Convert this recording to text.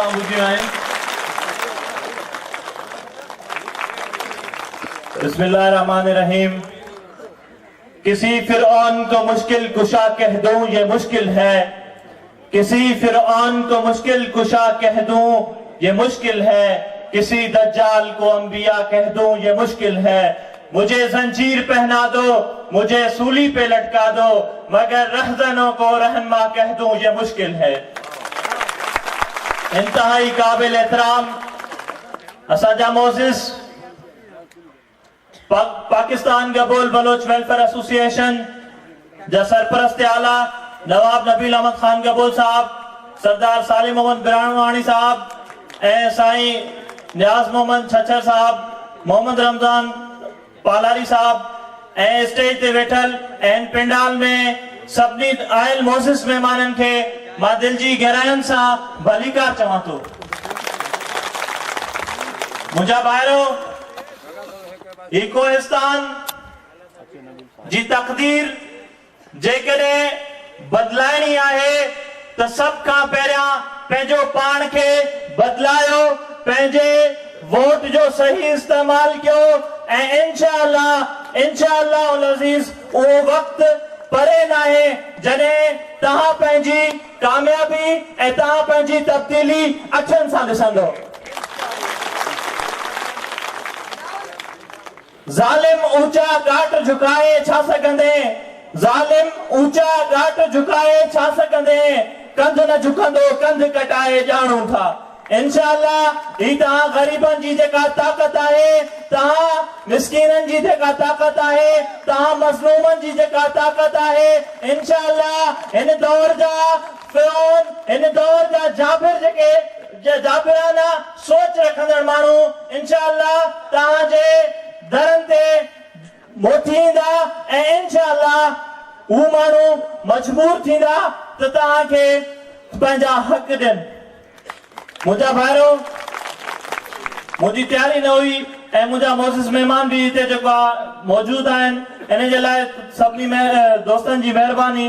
तव्हां ॿुधियूं आहिनि। बिस्मिल्लाहिर्रहमानिर्रहीम। किसी फिरऔन को मुश्किल कुशा कह दूं ये मुश्किल है, किसी फिरऔन को मुश्किल कुशा कह दूं ये मुश्किल है, किसी दज्जाल को अंबिया कह दूं ये मुश्किल है। मुझे जंजीर पहना दो, मुझे सूली पे लटका दो, मगर रहजनों को रहनमा कह दूं ये मुश्किल है। इंतहाई काबिल एहतराम असाजा मोजिस पाकिस्तान गबोल बलोच वेलफेयर एसोसिएशन जा सरपरस्त आला नवाब नबील अहमद खान गबोल साहब, सरदार सालिम मोहम्मद बिरानवाणी साहब ए साईं नियाज मोहम्मद छछर साहब, मोहम्मद रमजान पालारी साहब ए स्टेज ते वेठल एन पेंडाल में सभिनी आयल मोजिस मेहमानन के मां दिल जी गहराइयुनि सां भलीकार चवां थो। मुंहिंजा भाइरो, ही कोहिस्तान जी तकदीर जेकॾहिं बदलाइणी आहे त सभ खां पहिरियां पंहिंजो पाण खे बदलायो, पंहिंजे वोट जो सही इस्तेमाल कयो ऐं इंशाअल्लाह अज़ीज़ उहो वक़्तु परे नाहे जॾहिं तव्हां पंहिंजी कामयाबी ऐं तव्हां पंहिंजी तब्दीली अखियुनि सां ॾिसंदो। जालिम ऊंचा घाट झुकाए छा सकंदे, जालिम ऊंचा घाट झुकाए छा सकंदे, कंध न झुकंदो कंध कटाए ॼाणूं था। इंशाअल्लाह ही तव्हां ग़रीबनि जी जेका ताक़त आहे, तव्हां मिस्कीननि जी जेका ताक़त आहे, तव्हां मज़लूमनि जी जेका ताक़त आहे, इंशाअल्लाह हिन दौर जा फिरौन, हिन दौर जा जाबिर जेके जाबिराना सोच रखंदड़ माण्हू इंशाअल्लाह तव्हांजे दरन ते मोटींदा ऐं इंशाअल्लाह हू माण्हू मजबूर थींदा त तव्हांखे पंहिंजा हक़ ॾियनि। मुंहिंजा भाइरो, मुंहिंजी तयारी न हुई ऐं मुंहिंजा मोजिस महिमान बि हिते जेको आहे मौजूद आहिनि, इन जे लाइ सभिनी दोस्तनि जी महिरबानी।